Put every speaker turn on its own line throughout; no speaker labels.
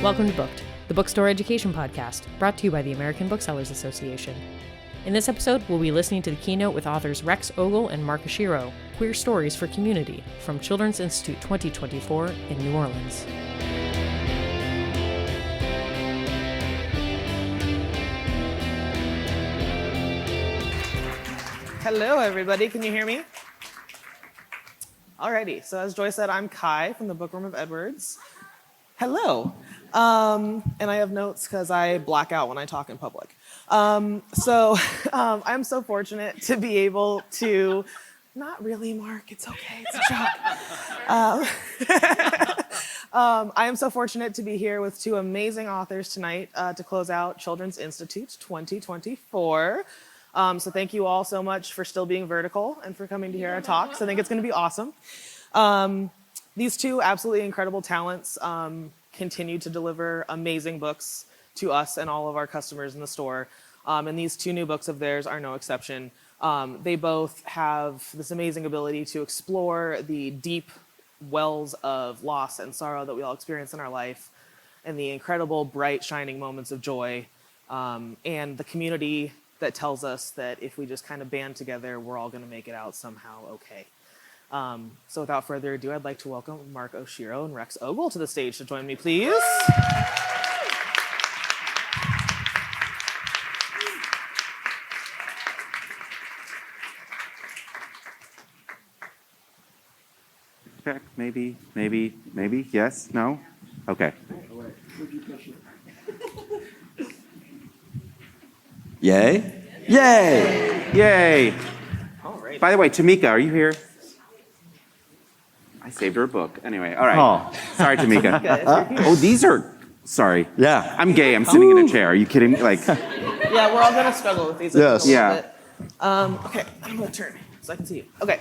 Welcome to Booked, the bookstore education podcast, brought to you by the American Booksellers Association. In this episode, we'll be listening to the keynote with authors Rex Ogle and Mark Oshiro, Queer Stories for Community, from Children's Institute 2024 in New Orleans.
Hello, everybody. Can you hear me? Alrighty. So as Joy said, I'm Kai from the Bookworm of Edwards. Hello. And I have notes because I black out when I talk in public. I'm so fortunate to be able to, not really, Mark, it's okay, it's a joke. I am so fortunate to be here with two amazing authors tonight to close out Children's Institute 2024. So thank you all so much for still being vertical and for coming to hear our talks. I think it's going to be awesome. These two absolutely incredible talents continue to deliver amazing books to us and all of our customers in the store. And these two new books of theirs are no exception. They both have this amazing ability to explore the deep wells of loss and sorrow that we all experience in our life, and the incredible, bright, shining moments of joy, and the community that tells us that if we just kind of band together, we're all going to make it out somehow okay. So without further ado, I'd like to welcome Mark Oshiro and Rex Ogle to the stage to join me, please.
Check, maybe, yes, no? Okay.
Yay? Yay!
Yay!
All right.
By the way, Tamika, are you here? I saved her a book. Anyway, all right.
Oh.
Sorry, Tamika. Oh, these are, sorry.
Yeah.
I'm gay, I'm sitting in a chair. Are you kidding me? Like,
Yeah, we're all going to struggle with these.
Yes.
A little
Yeah.
bit. Okay, I'm going to turn so I can see you. Okay.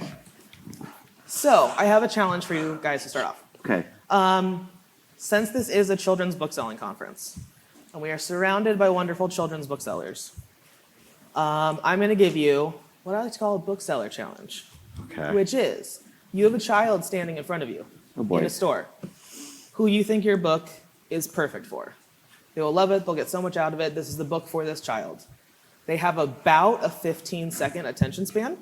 So I have a challenge for you guys to start off.
okay.
Since this is a children's bookselling conference, and we are surrounded by wonderful children's booksellers, I'm going to give you what I like to call a bookseller challenge,
Okay.
which is you have a child standing in front of you
Oh, boy.
in a store who you think your book is perfect for. They will love it. They'll get so much out of it. This is the book for this child. They have about a 15-second attention span.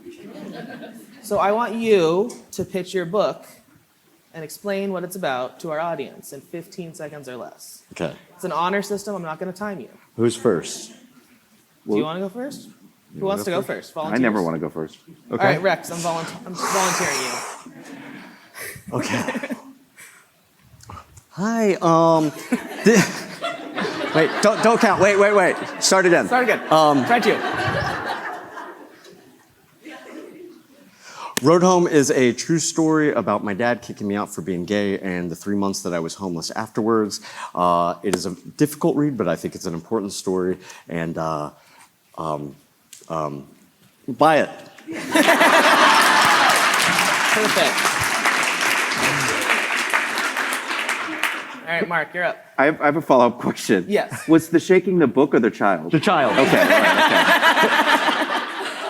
So I want you to pitch your book and explain what it's about to our audience in 15 seconds or less.
Okay.
It's an honor system. I'm not going to time you.
Who's first?
Do you want to go first? Who wants to go first? Volunteers?
I never want to go first.
Okay.
All right, Rex, I'm volunteering you.
Okay. Hi. Wait. Don't count. Wait. Start again.
Start again. Try two.
Road Home is a true story about my dad kicking me out for being gay and the 3 months that I was homeless afterwards. It is a difficult read, but I think it's an important story. And buy it.
Perfect. All right, Mark, you're up.
I have a follow-up question.
Yes.
Was the shaking the book or the child?
The child.
Okay, all right,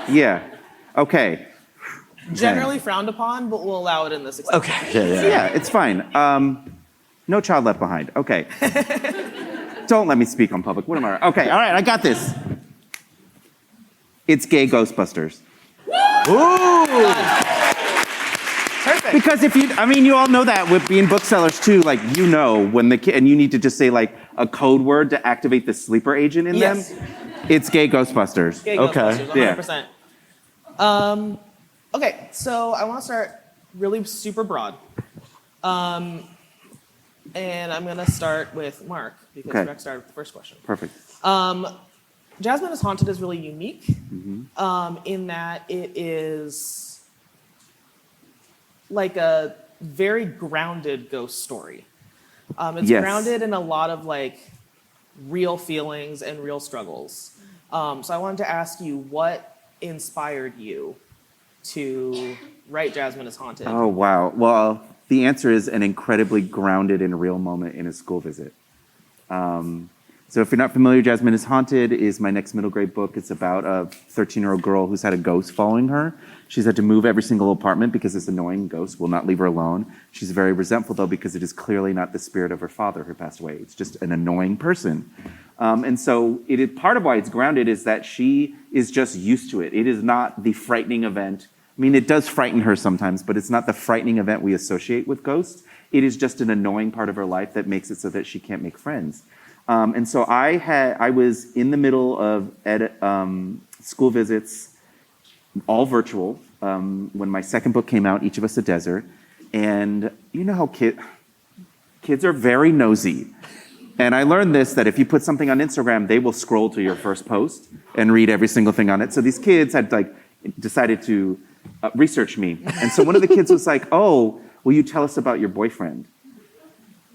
okay. Yeah, okay.
Generally frowned upon, but we'll allow it in this example.
Okay. Yeah.
Yeah, it's fine. No child left behind. Okay. Don't let me speak on public. What am I? Okay, all right, I got this. It's gay Ghostbusters.
Ooh.
Perfect.
Because you all know that with being booksellers too, like, you know, when the kid, and you need to just say like a code word to activate the sleeper agent in
Yes.
them. It's gay Ghostbusters.
Gay
Okay.
Ghostbusters, 100%. Okay, so I want to start really super broad. And I'm going to start with Mark, because
Okay.
Rex started with the first question.
Perfect.
Jasmine is Haunted is really unique in that it is like a very grounded ghost story. It's
Yes.
grounded in a lot of like real feelings and real struggles. So I wanted to ask you, what inspired you to write Jasmine is Haunted?
Oh, wow. Well, the answer is an incredibly grounded and real moment in a school visit. So if you're not familiar, Jasmine is Haunted is my next middle grade book. It's about a 13-year-old girl who's had a ghost following her. She's had to move every single apartment because this annoying ghost will not leave her alone. She's very resentful, though, because it is clearly not the spirit of her father who passed away. It's just an annoying person. And so part of why it's grounded is that she is just used to it. It is not the frightening event. I mean, it does frighten her sometimes, but it's not the frightening event we associate with ghosts. It is just an annoying part of her life that makes it so that she can't make friends. And so I was in the middle of school visits, all virtual, when my second book came out, Each of Us a Desert. And you know how kids are very nosy. And I learned this, that if you put something on Instagram, they will scroll to your first post and read every single thing on it. So these kids had decided to research me. And so one of the kids was like, "Oh, will you tell us about your boyfriend?"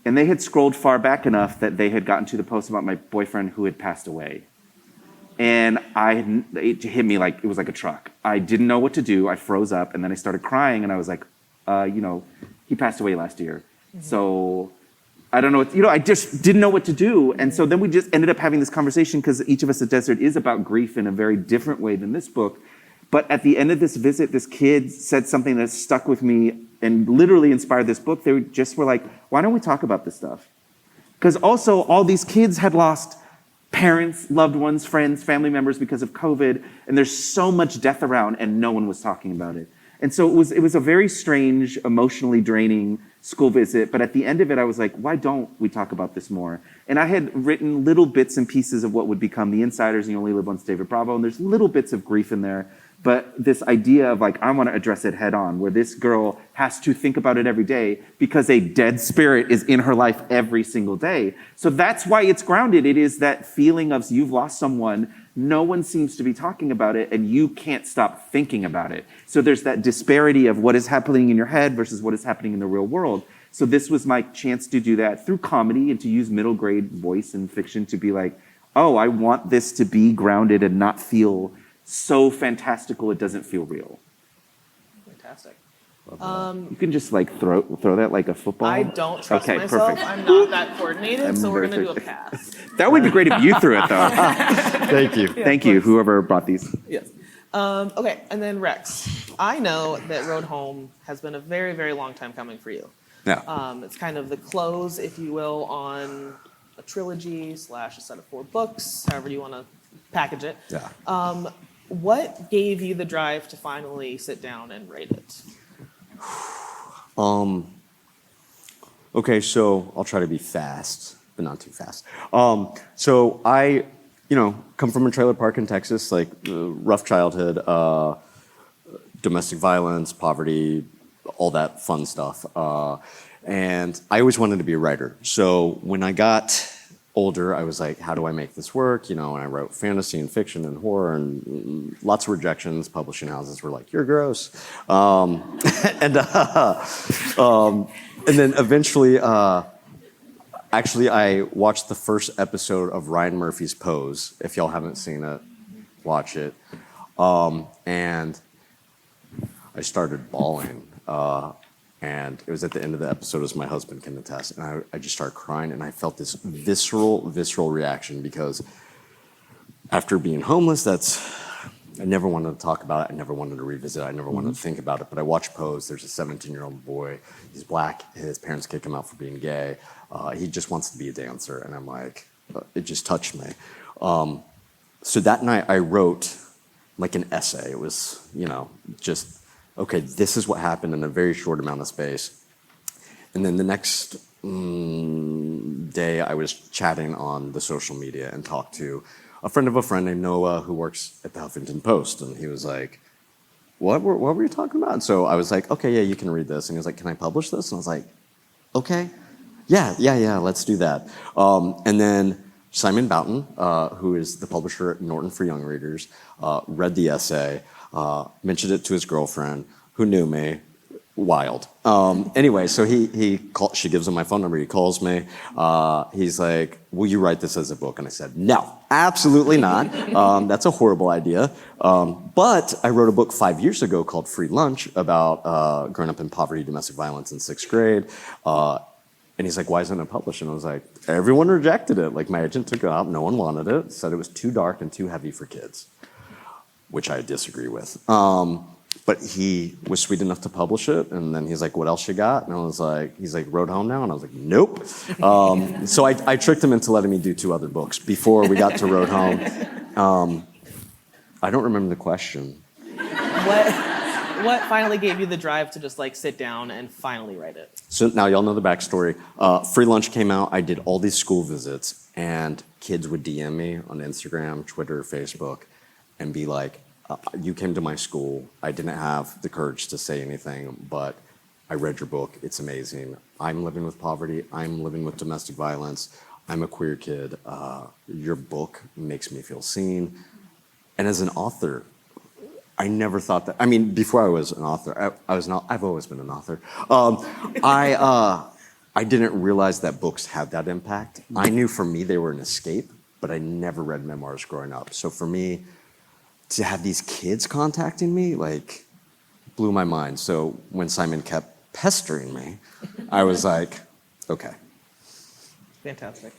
And they had scrolled far back enough that they had gotten to the post about my boyfriend who had passed away. And it hit me like it was like a truck. I didn't know what to do. I froze up, and then I started crying, and I was like, he passed away last year. Mm-hmm. So I don't know, I just didn't know what to do. And so then we just ended up having this conversation because Each of Us a Desert is about grief in a very different way than this book. But at the end of this visit, this kid said something that stuck with me and literally inspired this book. They just were like, why don't we talk about this stuff? Because also all these kids had lost parents, loved ones, friends, family members because of COVID. And there's so much death around and no one was talking about it. And so it was a very strange, emotionally draining school visit. But at the end of it, I was like, why don't we talk about this more? And I had written little bits and pieces of what would become The Insiders and You Only Live Once, David Bravo. And there's little bits of grief in there. But this idea of I want to address it head on, where this girl has to think about it every day because a dead spirit is in her life every single day. So that's why it's grounded. It is that feeling of you've lost someone, no one seems to be talking about it, and you can't stop thinking about it. So there's that disparity of what is happening in your head versus what is happening in the real world. So this was my chance to do that through comedy and to use middle grade voice and fiction to be like, oh, I want this to be grounded and not feel so fantastical it doesn't feel real.
Fantastic.
You can just throw that like a football.
I don't trust myself.
Perfect.
I'm not that coordinated, so we're going to do a pass.
That would be great if you threw it, though.
Thank you.
Yeah,
Thank you, whoever brought these.
Yes. Okay, and then Rex. I know that Road Home has been a very, very long time coming for you.
Yeah.
It's kind of the close, if you will, on a trilogy / a set of 4 books, however you want to package it.
Yeah.
What gave you the drive to finally sit down and write it?
Okay, so I'll try to be fast, but not too fast. So I, come from a trailer park in Texas, rough childhood, domestic violence, poverty, all that fun stuff. And I always wanted to be a writer. So when I got older, I was like, how do I make this work? And I wrote fantasy and fiction and horror and lots of rejections. Publishing houses were like, you're gross. And then eventually, actually, I watched the first episode of Ryan Murphy's Pose. If y'all haven't seen it, watch it. And I started bawling. And it was at the end of the episode, as my husband can attest, and I just started crying, and I felt this visceral reaction because after being homeless, I never wanted to talk about it, I never wanted to revisit it, I never wanted to think about it, but I watched Pose. There's a 17-year-old boy, he's black, his parents kick him out for being gay, he just wants to be a dancer, and I'm like, it just touched me. So that night I wrote an essay. It was, just, okay, this is what happened in a very short amount of space. And then the next day, I was chatting on the social media and talked to a friend of a friend named Noah who works at the Huffington Post. And he was like, what were you talking about? And so I was like, okay, yeah, you can read this. And he was like, can I publish this? And I was like, okay, yeah, let's do that. And then Simon Boughton, who is the publisher at Norton for Young Readers, read the essay, mentioned it to his girlfriend, who knew me. Wild. Anyway, so she gives him my phone number. He calls me. He's like, will you write this as a book? And I said, no, absolutely not. That's a horrible idea. But I wrote a book 5 years ago called Free Lunch about growing up in poverty, domestic violence in 6th grade. And he's like, why isn't it published? And I was like, everyone rejected it. Like, my agent took it out. No one wanted it. Said it was too dark and too heavy for kids, which I disagree with. But he was sweet enough to publish it. And then he's like, what else you got? And I was like, he's like, Road Home now? And I was like, nope. So I tricked him into letting me do 2 other books before we got to Road Home. I don't remember the question.
What finally gave you the drive to just like sit down and finally write it?
So now y'all know the backstory. Free Lunch came out. I did all these school visits, and kids would DM me on Instagram, Twitter, Facebook, and be like, you came to my school. I didn't have the courage to say anything, but I read your book. It's amazing. I'm living with poverty. I'm living with domestic violence. I'm a queer kid. Your book makes me feel seen. And as an author, I never thought that. I mean, before I was an author, I was not. I've always been an author. I didn't realize that books had that impact. I knew for me they were an escape, but I never read memoirs growing up. So for me, to have these kids contacting me, like, blew my mind. So when Simon kept pestering me, I was like, okay.
Fantastic.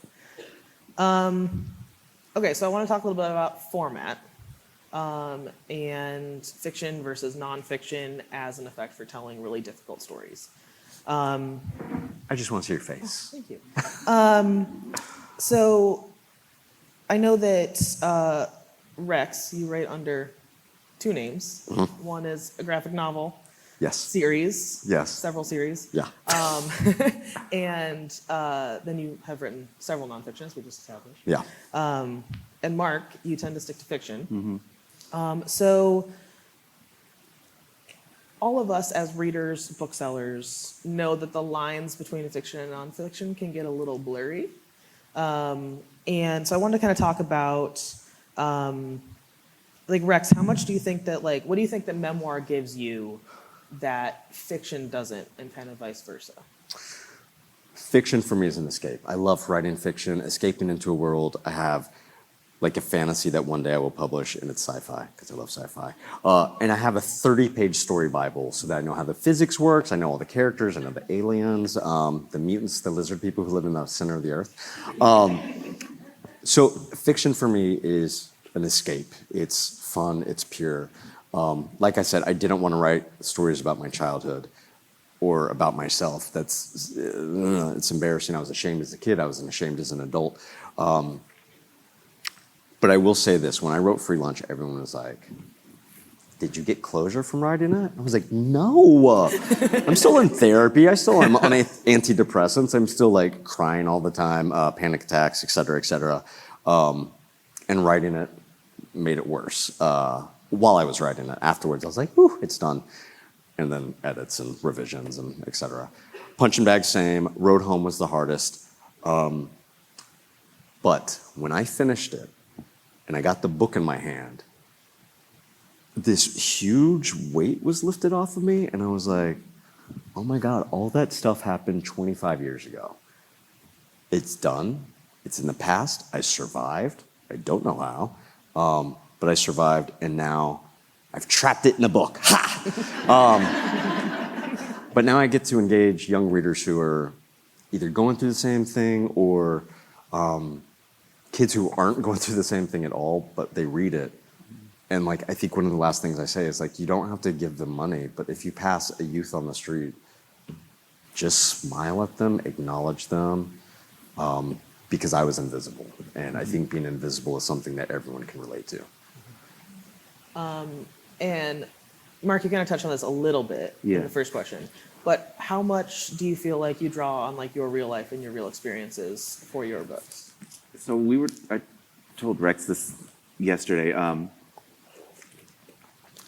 Okay, so I want to talk a little bit about format. And fiction versus nonfiction as an effect for telling really difficult stories.
I just want to see your face.
Thank you. So I know that Rex, you write under 2 names.
Mm-hmm.
One is a graphic novel
Yes.
series.
Yes.
Several series.
Yeah.
And then you have written several nonfictions, we just established.
Yeah.
And Mark, you tend to stick to fiction.
Mm-hmm.
So all of us as readers, booksellers, know that the lines between fiction and nonfiction can get a little blurry. And so I wanted to kind of talk about, like, Rex, how much do you think that, like, what do you think that memoir gives you that fiction doesn't, and kind of vice versa?
Fiction for me is an escape. I love writing fiction, escaping into a world. I have like a fantasy that one day I will publish, and it's sci-fi, because I love sci-fi. And I have a 30-page story Bible so that I know how the physics works, I know all the characters, I know the aliens, the mutants, the lizard people who live in the center of the earth. So fiction for me is an escape. It's fun, it's pure. Like I said, I didn't want to write stories about my childhood or about myself. It's embarrassing. I was ashamed as a kid, I was ashamed as an adult. But I will say this, when I wrote Free Lunch, everyone was like, did you get closure from writing it? I was like, no, I'm still in therapy. I still am on antidepressants. I'm still like crying all the time, panic attacks, et cetera, et cetera. And writing it made it worse. While I was writing it, afterwards, I was like, whew, it's done. And then edits and revisions and et cetera. Punching Bag, same. Road Home was the hardest. But when I finished it, and I got the book in my hand, this huge weight was lifted off of me, and I was like, oh my God, all that stuff happened 25 years ago. It's done. It's in the past. I survived. I don't know how, but I survived, and now I've trapped it in a book. Ha! But now I get to engage young readers who are either going through the same thing or kids who aren't going through the same thing at all, but they read it. And like, I think one of the last things I say is like, you don't have to give them money, but if you pass a youth on the street, just smile at them, acknowledge them, because I was invisible. And I think being invisible is something that everyone can relate to.
And Mark, you kind of touched on this a little bit in the first question, but how much do you feel like you draw on like your real life and your real experiences for your books?
So I told Rex this yesterday.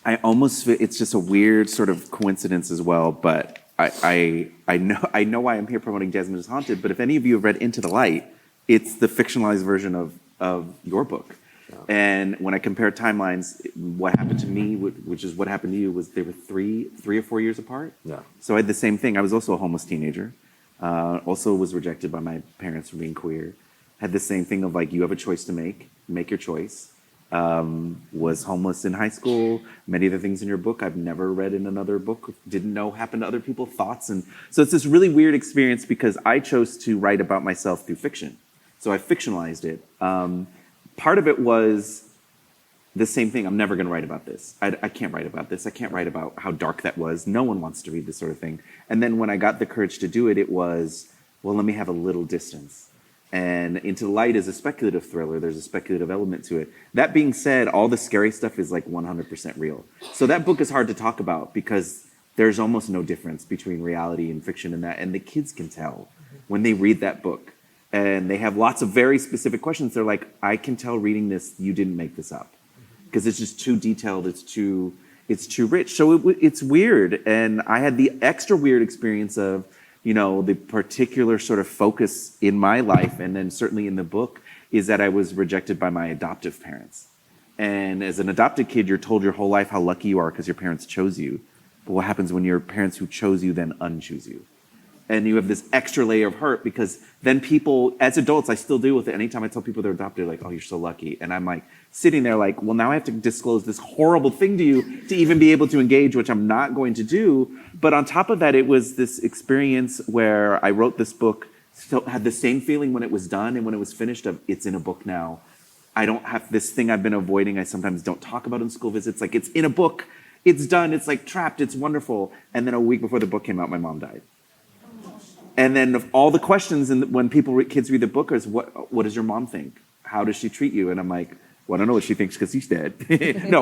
I almost feel it's just a weird sort of coincidence as well, but I know why I'm here promoting Jasmine is Haunted, but if any of you have read Into the Light, it's the fictionalized version of your book. Yeah. And when I compare timelines, what happened to me, which is what happened to you, was they were three or 4 years apart.
Yeah.
So I had the same thing. I was also a homeless teenager. Also was rejected by my parents for being queer. Had the same thing of like, you have a choice to make your choice. was homeless in high school. Many of the things in your book I've never read in another book, didn't know happened to other people, thoughts. And so it's this really weird experience because I chose to write about myself through fiction. So I fictionalized it. Part of it was the same thing. I'm never going to write about this. I can't write about this. I can't write about how dark that was. No one wants to read this sort of thing. And then when I got the courage to do it, it was, well, let me have a little distance. And Into the Light is a speculative thriller. There's a speculative element to it. That being said, all the scary stuff is like 100% real. So that book is hard to talk about because there's almost no difference between reality and fiction in that. And the kids can tell when they read that book. And they have lots of very specific questions. They're like, I can tell reading this, you didn't make this up. Because it's just too detailed, it's too rich. So it's weird. And I had the extra weird experience of, the particular sort of focus in my life, and then certainly in the book, is that I was rejected by my adoptive parents. And as an adopted kid, you're told your whole life how lucky you are because your parents chose you. But what happens when your parents who chose you then unchoose you? And you have this extra layer of hurt because then people, as adults, I still deal with it. Anytime I tell people they're adopted, like, oh, you're so lucky. And I'm like sitting there like, well, now I have to disclose this horrible thing to you to even be able to engage, which I'm not going to do. But on top of that, it was this experience where I wrote this book, still had the same feeling when it was done and when it was finished of it's in a book now. I don't have this thing I've been avoiding. I sometimes don't talk about in school visits. Like it's in a book, it's done, it's like trapped, it's wonderful. And then a week before the book came out, my mom died. And then all the questions, and when kids read the book, is what does your mom think? How does she treat you? And I'm like, well, I don't know what she thinks because she's dead. No.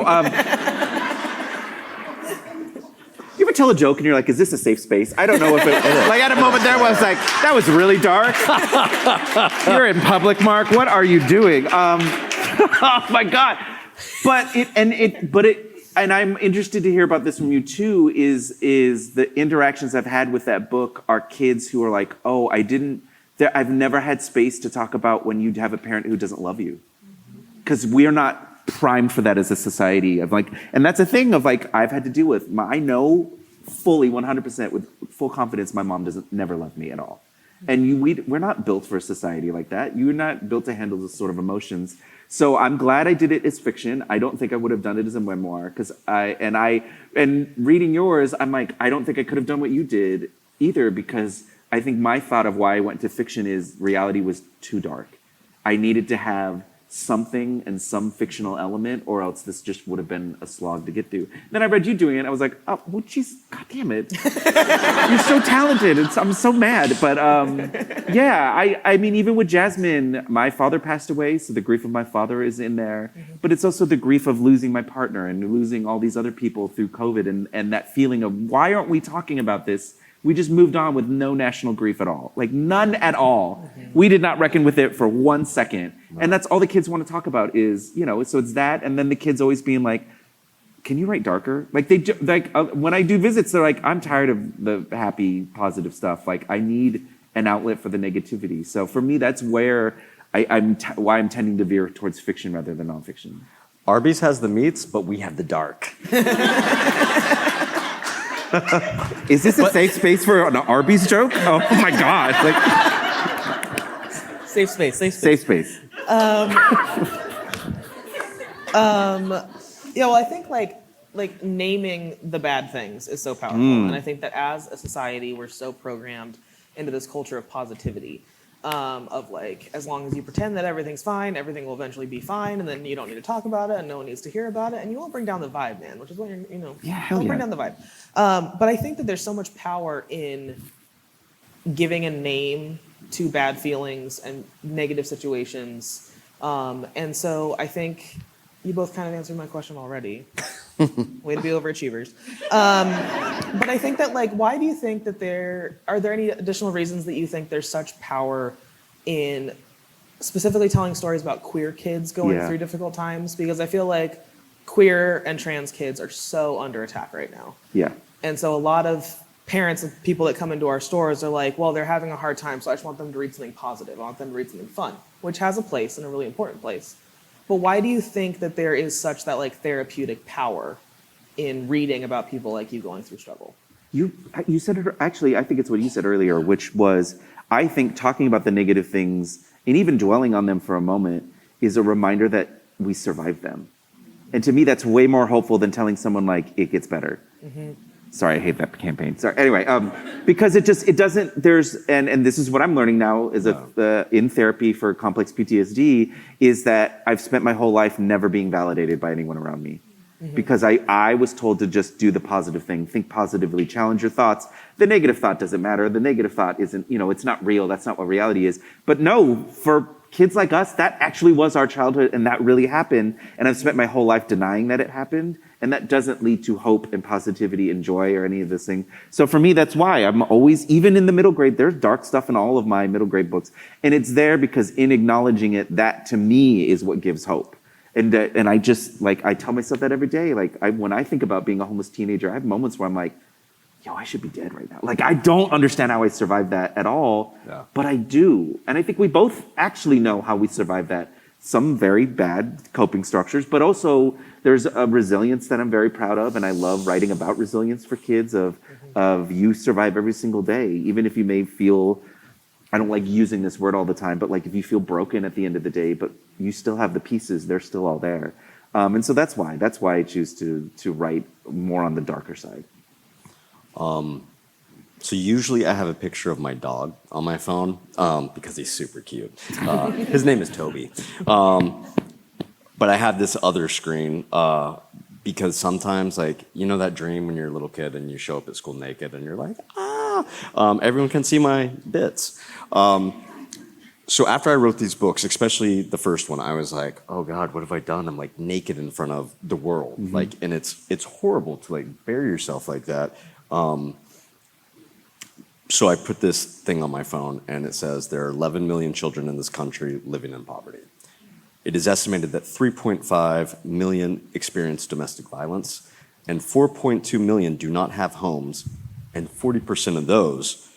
You ever tell a joke and you're like, is this a safe space? I don't know if it like at a moment there was like, that was really dark. You're in public, Mark. What are you doing? Oh my God. And I'm interested to hear about this from you too, is the interactions I've had with that book are kids who are like, oh, I've never had space to talk about when you have a parent who doesn't love you. Because we are not primed for that as a society of like, and that's a thing of like, I've had to deal with. I know fully 100% with full confidence, my mom never loved me at all. And we're not built for a society like that. You're not built to handle this sort of emotions. So I'm glad I did it as fiction. I don't think I would have done it as a memoir because and reading yours, I'm like, I don't think I could have done what you did either because I think my thought of why I went to fiction is reality was too dark. I needed to have something and some fictional element or else this just would have been a slog to get through. Then I read you doing it. I was like, oh, well, geez, God damn it. You're so talented. I'm so mad. But yeah, I mean, even with Jasmine, my father passed away. So the grief of my father is in there. Mm-hmm. But it's also the grief of losing my partner and losing all these other people through COVID and that feeling of why aren't we talking about this? We just moved on with no national grief at all. Like none at all. Mm-hmm. We did not reckon with it for 1 second. Right. And that's all the kids want to talk about is, so it's that. And then the kids always being like, can you write darker? Like when I do visits, they're like, I'm tired of the happy, positive stuff. Like I need an outlet for the negativity. So for me, that's where why I'm tending to veer towards fiction rather than nonfiction.
Arby's has the meats, but we have the dark.
Is this a safe space for an Arby's joke? Oh my God.
Safe space.
Safe space.
Yeah, well, I think like naming the bad things is so powerful. And I think that as a society, we're so programmed into this culture of positivity. Of like, as long as you pretend that everything's fine, everything will eventually be fine, and then you don't need to talk about it, and no one needs to hear about it, and you won't bring down the vibe, man, which is what don't bring down the vibe. But I think that there's so much power in giving a name to bad feelings and negative situations. And so I think you both kind of answered my question already. Way to be overachievers. But I think that, like, why do you think that are there any additional reasons that you think there's such power in specifically telling stories about queer kids going through difficult times? Because I feel like queer and trans kids are so under attack right now.
Yeah.
And so a lot of parents and people that come into our stores are like, well, they're having a hard time, so I just want them to read something positive. I want them to read something fun, which has a place and a really important place. But why do you think that there is such that like therapeutic power in reading about people like you going through struggle?
You said it, actually, I think it's what you said earlier, which was, I think talking about the negative things and even dwelling on them for a moment is a reminder that we survive them. And to me, that's way more hopeful than telling someone like, it gets better. Sorry, I hate that campaign. Sorry. Anyway, because it doesn't, and this is what I'm learning now is in therapy for complex PTSD, is that I've spent my whole life never being validated by anyone around me. Because I was told to just do the positive thing, think positively, challenge your thoughts. The negative thought doesn't matter. The negative thought isn't, it's not real. That's not what reality is. But no, for kids like us, that actually was our childhood and that really happened. And I've spent my whole life denying that it happened. And that doesn't lead to hope and positivity and joy or any of this thing. So for me, that's why I'm always, even in the middle grade, there's dark stuff in all of my middle grade books. And it's there because in acknowledging it, that to me is what gives hope. And I just, I tell myself that every day. When I think about being a homeless teenager, I have moments where I'm like, yo, I should be dead right now. I don't understand how I survived that at all, but I do. And I think we both actually know how we survived that. Some very bad coping structures, but also there's a resilience that I'm very proud of. And I love writing about resilience for kids of you survive every single day, even if you may feel, I don't like using this word all the time, but if you feel broken at the end of the day, but you still have the pieces, they're still all there. And so that's why I choose to write more on the darker side.
So usually I have a picture of my dog on my phone because he's super cute. His name is Toby. But I have this other screen because sometimes, that dream when you're a little kid and you show up at school naked and you're like, everyone can see my bits. So after I wrote these books, especially the first one, I was like, oh God, what have I done? I'm naked in front of the world. And it's horrible to bury yourself like that. So I put this thing on my phone and it says there are 11 million children in this country living in poverty. It is estimated that 3.5 million experience domestic violence and 4.2 million do not have homes, and 40% of those,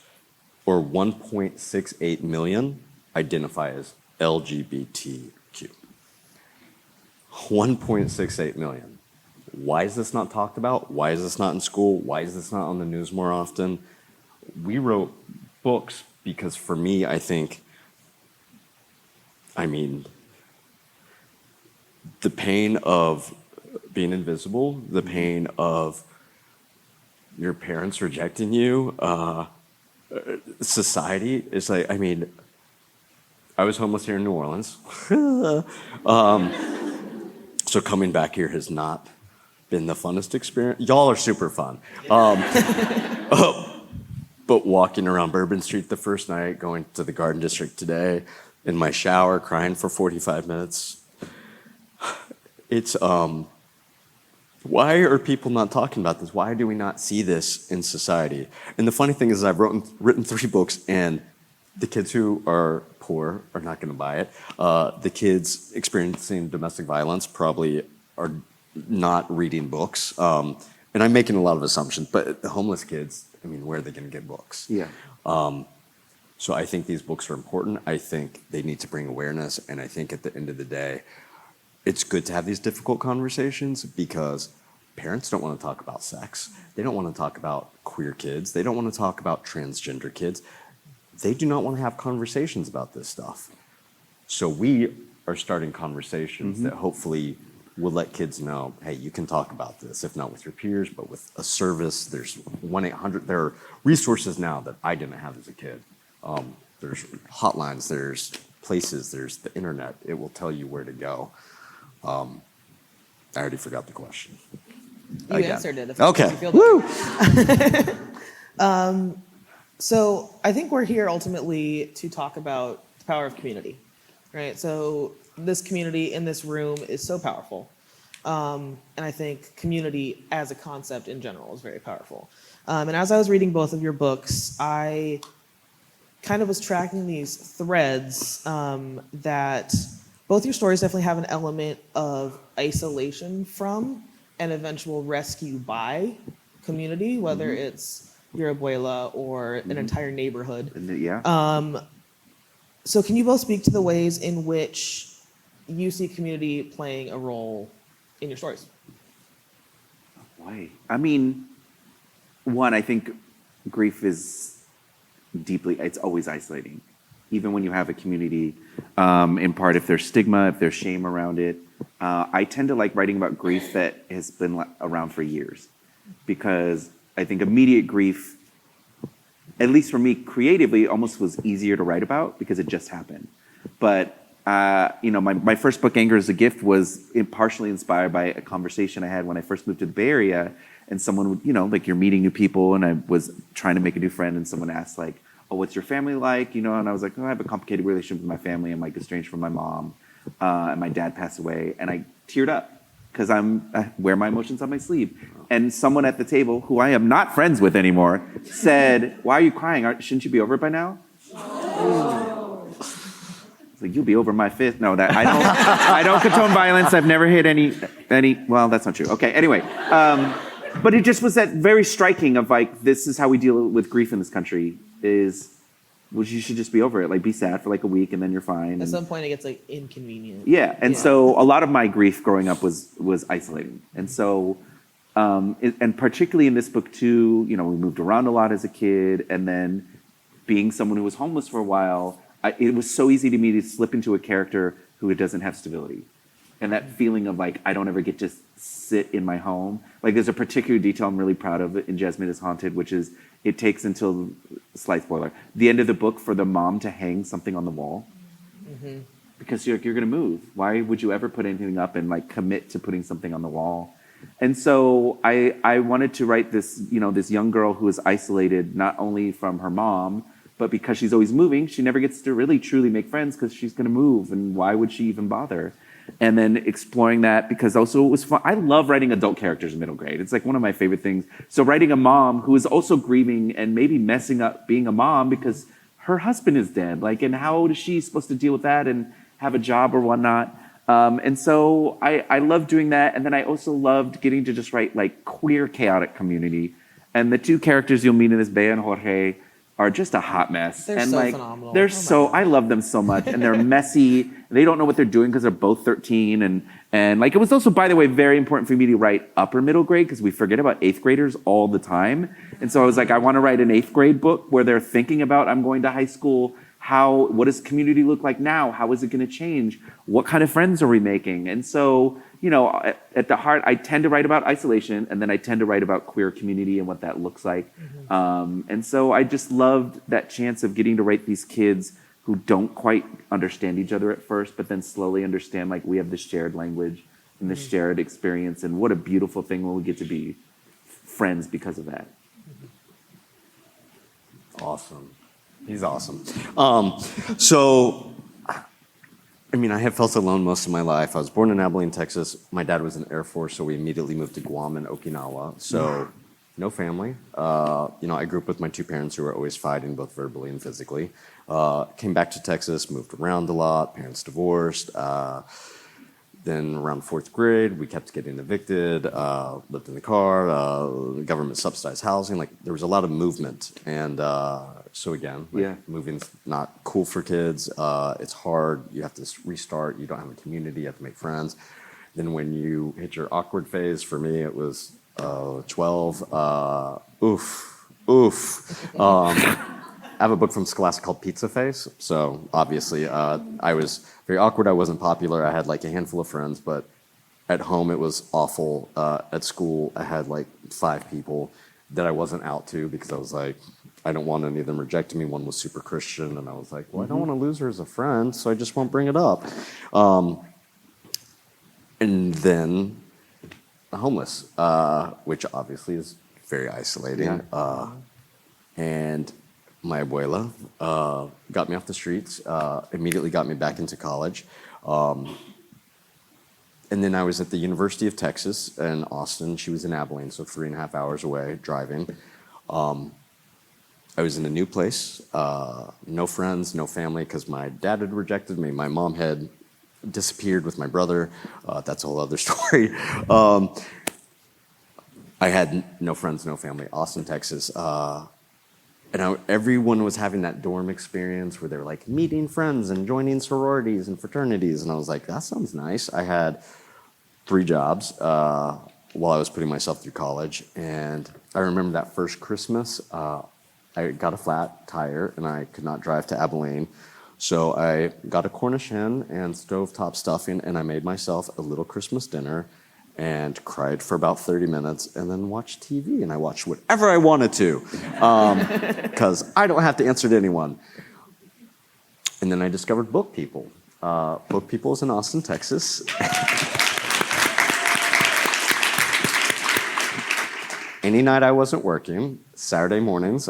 or 1.68 million, identify as LGBTQ. 1.68 million. Why is this not talked about? Why is this not in school? Why is this not on the news more often? We wrote books because for me, the pain of being invisible, the pain of your parents rejecting you, society is I was homeless here in New Orleans. So coming back here has not been the funnest experience. Y'all are super fun. But walking around Bourbon Street the first night, going to the Garden District today, in my shower, crying for 45 minutes. It's, why are people not talking about this? Why do we not see this in society? And the funny thing is I've written 3 books, and the kids who are poor are not going to buy it. The kids experiencing domestic violence probably are not reading books. And I'm making a lot of assumptions, but the homeless kids, where are they going to get books?
Yeah.
So I think these books are important. I think they need to bring awareness. And I think at the end of the day, it's good to have these difficult conversations because parents don't want to talk about sex. They don't want to talk about queer kids. They don't want to talk about transgender kids. They do not want to have conversations about this stuff. So we are starting conversations that hopefully will let kids know, hey, you can talk about this, if not with your peers, but with a service. There's 1-800. There are resources now that I didn't have as a kid. There's hotlines, there's places, there's the internet. It will tell you where to go. I already forgot the question.
You answered it.
Okay.
Woo! So I think we're here ultimately to talk about the power of community, right? So this community in this room is so powerful. And I think community as a concept in general is very powerful. And as I was reading both of your books, I kind of was tracking these threads that both your stories definitely have an element of isolation from and eventual rescue by community, whether it's your abuela or an entire neighborhood.
Yeah.
So can you both speak to the ways in which you see community playing a role in your stories?
Boy. One, I think grief is it's always isolating. Even when you have a community, in part if there's stigma, if there's shame around it, I tend to like writing about grief that has been around for years, because I think immediate grief, at least for me creatively, almost was easier to write about because it just happened. But my first book, Anger is a Gift, was partially inspired by a conversation I had when I first moved to the Bay Area, and someone would, like you're meeting new people, and I was trying to make a new friend, and someone asked like, oh, what's your family like? And I was like, oh, I have a complicated relationship with my family. I'm like estranged from my mom, and my dad passed away, and I teared up because I wear my emotions on my sleeve. And someone at the table, who I am not friends with anymore, said, why are you crying? Shouldn't you be over it by now? It's like, you'll be over my fist. No, that I don't condone violence. I've never hit any. Well, that's not true. Okay, anyway. But it just was that very striking of like, this is how we deal with grief in this country, is, well, you should just be over it. Like, be sad for like a week and then you're fine.
At some point it gets like inconvenient.
Yeah, and so a lot of my grief growing up was isolating. And so, and particularly in this book too, we moved around a lot as a kid, and then being someone who was homeless for a while, it was so easy to me to slip into a character who doesn't have stability. And that feeling of like, I don't ever get to sit in my home. Like, there's a particular detail I'm really proud of in Jasmine is Haunted, which is it takes until, slight spoiler, the end of the book for the mom to hang something on the wall. Mm-hmm. Because you're going to move. Why would you ever put anything up and like commit to putting something on the wall? And so I wanted to write this, this young girl who is isolated not only from her mom, but because she's always moving, she never gets to really truly make friends because she's going to move. And why would she even bother? And then exploring that, because also it was fun. I love writing adult characters in middle grade. It's like one of my favorite things. So writing a mom who is also grieving and maybe messing up being a mom because her husband is dead. Like, and how is she supposed to deal with that and have a job or whatnot? And so I love doing that. And then I also loved getting to just write like queer, chaotic community. And the two characters you'll meet in this, Bea and Jorge, are just a hot mess.
They're
and
so
like,
phenomenal.
I love them so much. And they're messy. They don't know what they're doing because they're both 13. And like, it was also, by the way, very important for me to write upper middle grade because we forget about 8th graders all the time. And so I was like, I want to write an 8th grade book where they're thinking about, I'm going to high school. What does community look like now? How is it going to change? What kind of friends are we making? And so, at the heart, I tend to write about isolation, and then I tend to write about queer community and what that looks like. Mm-hmm. And so I just loved that chance of getting to write these kids who don't quite understand each other at first, but then slowly understand, like, we have this shared language and this shared experience, and what a beautiful thing when we get to be friends because of that.
Awesome. He's awesome. I have felt alone most of my life. I was born in Abilene, Texas. My dad was in the Air Force, so we immediately moved to Guam and Okinawa. So no family. I grew up with my two parents who were always fighting, both verbally and physically. Came back to Texas, moved around a lot. Parents divorced. Then around 4th grade, we kept getting evicted, lived in the car, government subsidized housing. Like, there was a lot of movement. And so again, moving's not cool for kids. It's hard. You have to restart. You don't have a community. You have to make friends. Then when you hit your awkward phase, for me, it was 12. I have a book from Scholastic called Pizza Face. So obviously, I was very awkward. I wasn't popular. I had like a handful of friends, but at home it was awful. At school, I had like 5 people that I wasn't out to because I was like, I don't want any of them rejecting me. One was super Christian, and I was like, well, I don't want to lose her as a friend, so I just won't bring it up. And then homeless, which obviously is very isolating. Yeah. And my abuela got me off the streets, immediately got me back into college. And then I was at the University of Texas in Austin. She was in Abilene, so 3.5 hours away, driving. I was in a new place, no friends, no family, because my dad had rejected me. My mom had disappeared with my brother. That's a whole other story. I had no friends, no family. Austin, Texas. Everyone was having that dorm experience where they were like meeting friends and joining sororities and fraternities. And I was like, that sounds nice. I had 3 jobs while I was putting myself through college. And I remember that first Christmas, I got a flat tire and I could not drive to Abilene. So I got a Cornish hen and stovetop stuffing, and I made myself a little Christmas dinner and cried for about 30 minutes and then watched TV. And I watched whatever I wanted to because I don't have to answer to anyone. And then I discovered Book People. Book People is in Austin, Texas. Any night I wasn't working, Saturday mornings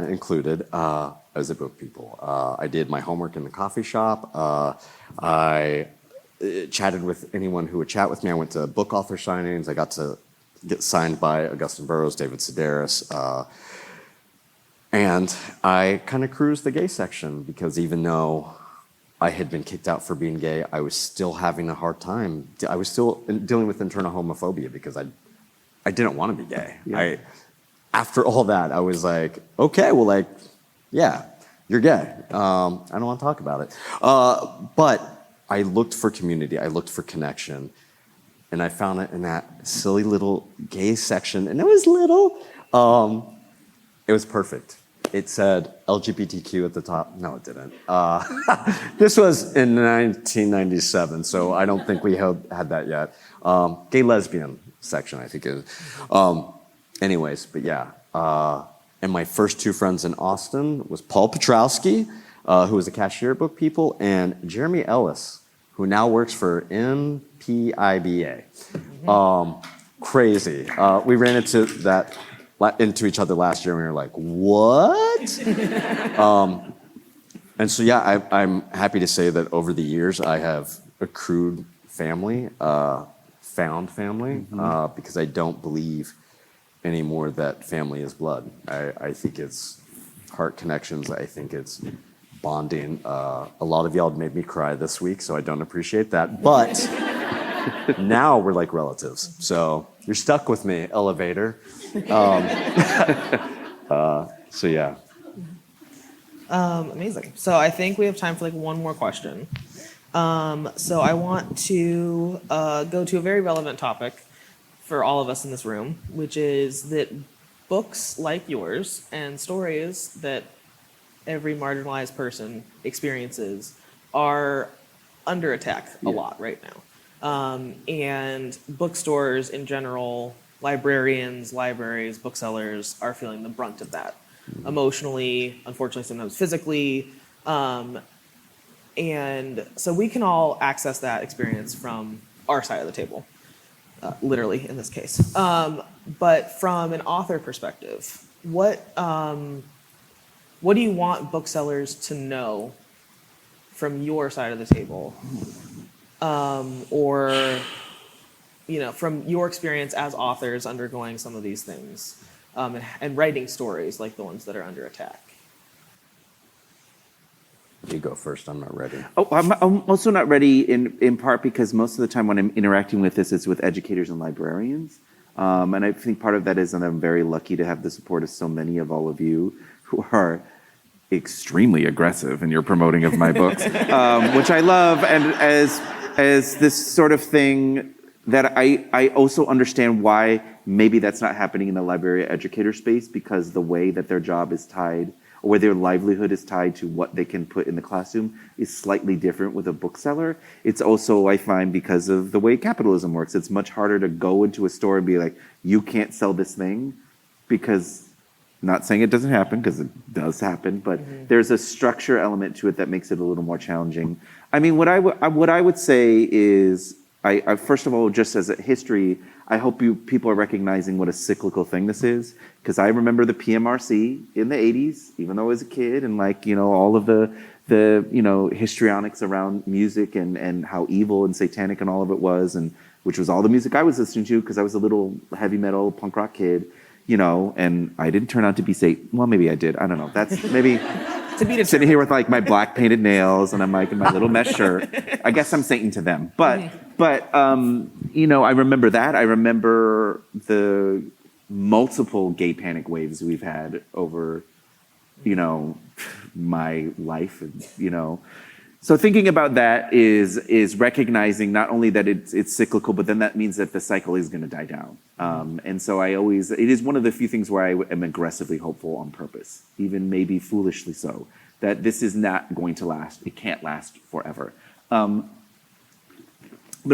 included, I was at Book People. I did my homework in the coffee shop. I chatted with anyone who would chat with me. I went to book author signings. I got to get signed by Augustin Burroughs, David Sedaris. And I kind of cruised the gay section because even though I had been kicked out for being gay, I was still having a hard time. I was still dealing with internal homophobia because I didn't want to be gay. Yeah. After all that, I was like, okay, well, like, yeah, you're gay. I don't want to talk about it. But I looked for community. I looked for connection. And I found it in that silly little gay section. And it was little. It was perfect. It said LGBTQ at the top. No, it didn't. This was in 1997, so I don't think we had that yet. Gay lesbian section, I think it is. Anyways, but yeah. And my first two friends in Austin was Paul Petrowski, who was a cashier at Book People, and Jeremy Ellis, who now works for MPIBA. Crazy. We ran into each other last year, and we were like, what? And so, yeah, I'm happy to say that over the years, I have accrued family, found family, because I don't believe anymore that family is blood. I think it's heart connections. I think it's bonding. A lot of y'all made me cry this week, so I don't appreciate that. But now we're like relatives. So you're stuck with me, elevator. So yeah.
Amazing. So I think we have time for like one more question. So I want to go to a very relevant topic for all of us in this room, which is that books like yours and stories that every marginalized person experiences are under attack a lot right now. And bookstores in general, librarians, libraries, booksellers are feeling the brunt of that. Emotionally, unfortunately, sometimes physically. And so we can all access that experience from our side of the table, literally in this case. But from an author perspective, what do you want booksellers to know from your side of the table? Or, from your experience as authors undergoing some of these things, and writing stories like the ones that are under attack?
You go first. I'm not ready.
Oh, I'm also not ready in part because most of the time when I'm interacting with this, it's with educators and librarians. And I think part of that is that I'm very lucky to have the support of so many of all of you who are extremely aggressive in your promoting of my books, which I love. And as this sort of thing that I also understand why maybe that's not happening in the library educator space, because the way that their job is tied, or where their livelihood is tied to what they can put in the classroom, is slightly different with a bookseller. It's also, I find, because of the way capitalism works, it's much harder to go into a store and be like, you can't sell this thing, because, not saying it doesn't happen, because it does happen, but there's a structure element to it that makes it a little more challenging. I mean, what I would say is, I first of all, just as a history, I hope people are recognizing what a cyclical thing this is, because I remember the PMRC in the 80s, even though I was a kid, and all of the histrionics around music and how evil and satanic and all of it was, and which was all the music I was listening to because I was a little heavy metal punk rock kid, and I didn't turn out to be well, maybe I did. I don't know. That's maybe sitting here with like my black painted nails and I'm like in my little mesh shirt. I guess I'm Satan to them. But I remember that. I remember the multiple gay panic waves we've had over, my life, So thinking about that is recognizing not only that it's cyclical, but then that means that the cycle is going to die down. And so it is one of the few things where I am aggressively hopeful on purpose, even maybe foolishly so, that this is not going to last. It can't last forever. But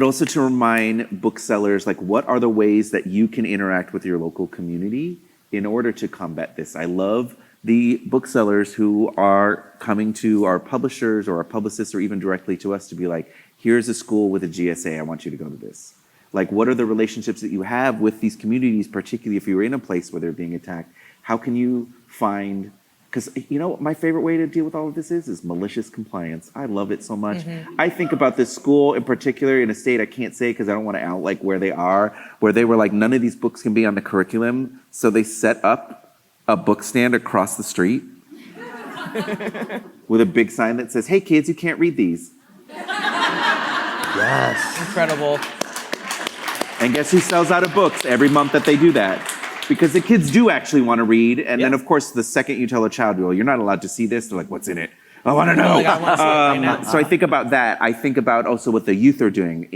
also to remind booksellers, like, what are the ways that you can interact with your local community in order to combat this? I love the booksellers who are coming to our publishers or our publicists or even directly to us to be like, here's a school with a GSA, I want you to go to this. Like, what are the relationships that you have with these communities, particularly if you're in a place where they're being attacked? How can you find, because you know what my favorite way to deal with all of this is malicious compliance. I love it so much. I think about this school in particular in a state I can't say because I don't want to out like where they are, where they were like, none of these books can be on the curriculum. So they set up a book stand across the street with a big sign that says, hey kids, you can't read these.
Yes.
Incredible.
And guess who sells out of books every month that they do that? Because the kids do actually want to read. And then, of course, the second you tell a child, well, you're not allowed to see this, they're like, what's in it? I want to know. So I think about that. I think about also what the youth are doing.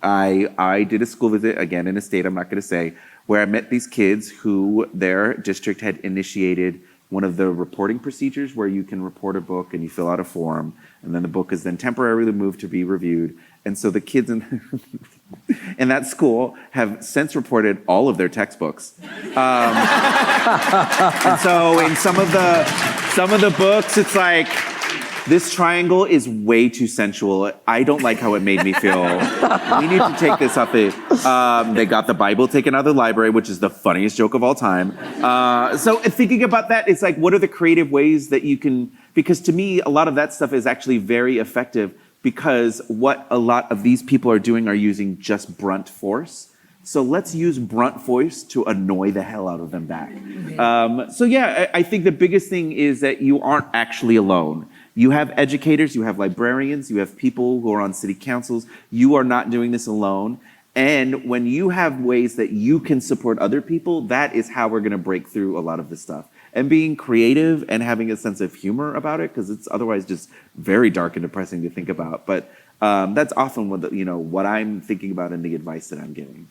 I did a school visit, again, in a state I'm not going to say, where I met these kids who their district had initiated one of the reporting procedures where you can report a book and you fill out a form, and then the book is then temporarily moved to be reviewed. And so the kids in that school have since reported all of their textbooks. And so in some of the books, it's like, this triangle is way too sensual. I don't like how it made me feel. We need to take this off it. They got the Bible taken out of the library, which is the funniest joke of all time. So thinking about that, it's like, what are the creative ways that you can, because to me, a lot of that stuff is actually very effective because what a lot of these people are doing are using just brunt force. So let's use brunt force to annoy the hell out of them back. So yeah, I think the biggest thing is that you aren't actually alone. You have educators, you have librarians, you have people who are on city councils. You are not doing this alone. And when you have ways that you can support other people, that is how we're gonna break through a lot of this stuff. And being creative and having a sense of humor about it, because it's otherwise just very dark and depressing to think about. But that's often what I'm thinking about and the advice that I'm giving.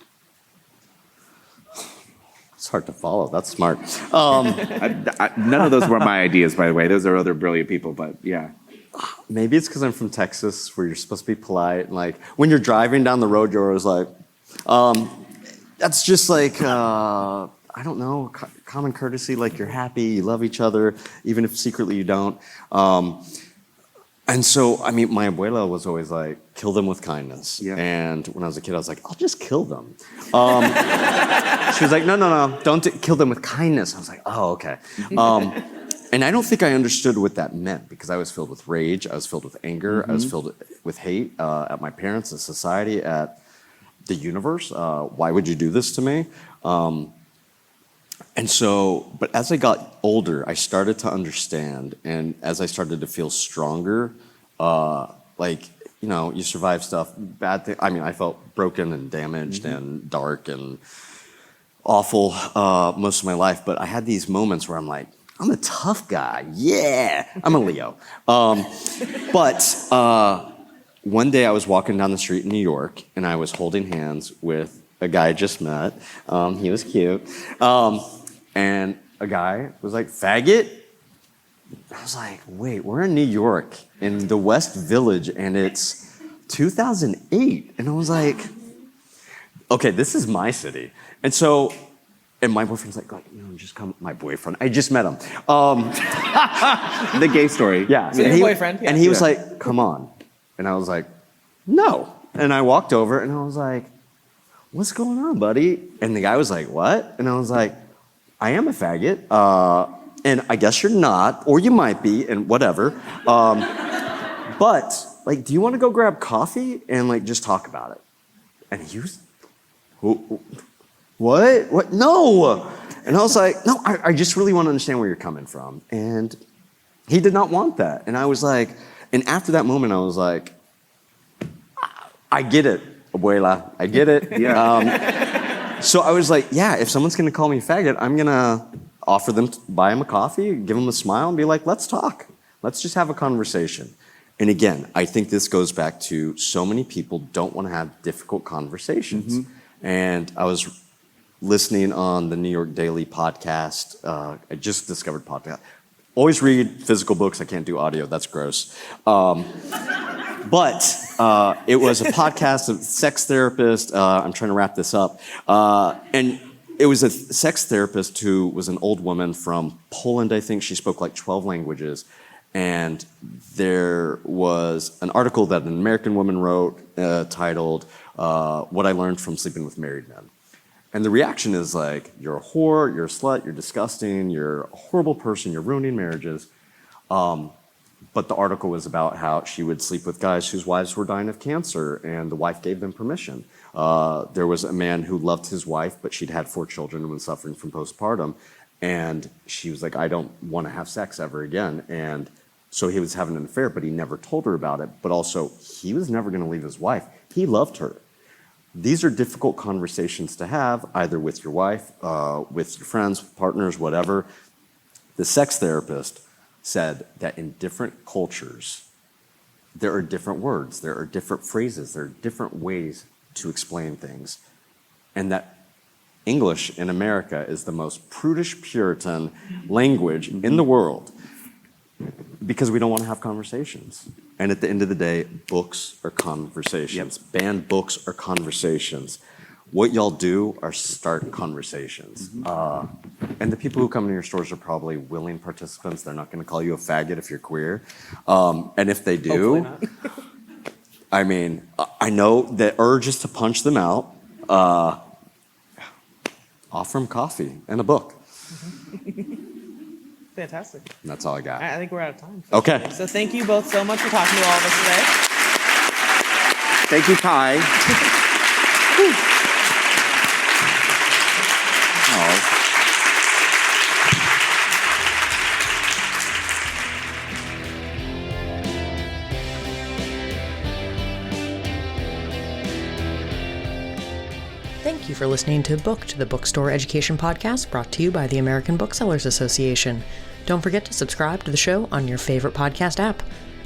It's hard to follow. That's smart.
None of those were my ideas, by the way. Those are other brilliant people, but yeah.
Maybe it's because I'm from Texas, where you're supposed to be polite. And like, when you're driving down the road, you're always like, that's just like, I don't know, common courtesy, like you're happy, you love each other, even if secretly you don't. And so, I mean, my abuela was always like, kill them with kindness.
Yeah.
And when I was a kid, I was like, I'll just kill them. She was like, no, don't kill them with kindness. I was like, oh, okay. And I don't think I understood what that meant because I was filled with rage, I was filled with anger, I was filled with hate at my parents, at society, at the universe. Why would you do this to me? And so, but as I got older, I started to understand, and as I started to feel stronger, you survive stuff, bad things. I mean, I felt broken and damaged and dark and awful most of my life, but I had these moments where I'm like, I'm a tough guy, yeah, I'm a Leo. But one day I was walking down the street in New York, and I was holding hands with a guy I just met. He was cute. And a guy was like, faggot? I was like, wait, we're in New York, in the West Village, and it's 2008. And I was like, okay, this is my city. And so, and my boyfriend's like, just come, my boyfriend, I just met him.
The gay story.
Yeah.
So your boyfriend. Yeah.
And he was like, come on. And I was like, no. And I walked over, and I was like, what's going on, buddy? And the guy was like, what? And I was like, I am a faggot, and I guess you're not, or you might be, and whatever. But, like, do you want to go grab coffee and, like, just talk about it? And he was, what? No. And I was like, no, I just really want to understand where you're coming from. And he did not want that. And I was like, and after that moment, I was like, I get it, abuela, I get it.
Yeah.
So I was like, yeah, if someone's gonna call me a faggot, I'm gonna offer them, buy them a coffee, give them a smile, and be like, let's talk. Let's just have a conversation. And again, I think this goes back to so many people don't wanna have difficult conversations. And I was listening on the New York Daily podcast, I just discovered podcast, always read physical books. I can't do audio. That's gross. But it was a podcast of sex therapist. I'm trying to wrap this up. And it was a sex therapist who was an old woman from Poland, I think. She spoke like 12 languages. And there was an article that an American woman wrote titled, What I Learned from Sleeping with Married Men. And the reaction is like, you're a whore, you're a slut, you're disgusting, you're a horrible person, you're ruining marriages. But the article was about how she would sleep with guys whose wives were dying of cancer, and the wife gave them permission. There was a man who loved his wife, but she'd had 4 children and was suffering from postpartum. And she was like, I don't want to have sex ever again. And so he was having an affair, but he never told her about it. But also, he was never going to leave his wife. He loved her. These are difficult conversations to have, either with your wife, with your friends, partners, whatever. The sex therapist said that in different cultures, there are different words, there are different phrases, there are different ways to explain things. And that English in America is the most prudish Puritan language in the world because we don't want to have conversations. And at the end of the day, books are conversations. Yep. Banned books are conversations. What y'all do are start conversations. And the people who come into your stores are probably willing participants. They're not going to call you a faggot if you're queer. And if they do, I mean, I know the urge is to punch them out. Offer them coffee and a book.
Fantastic.
And that's all I got.
I think we're out of time.
Okay.
Today. So thank you both so much for talking to all of us today.
Thank you, Kai. Oh.
Thank you for listening to Booked, the bookstore education podcast brought to you by the American Booksellers Association. Don't forget to subscribe to the show on your favorite podcast app.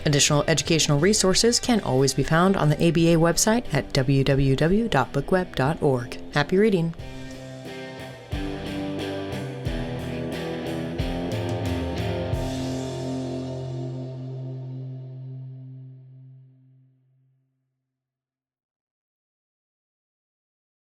Additional educational resources can always be found on the ABA website at www.bookweb.org. Happy reading!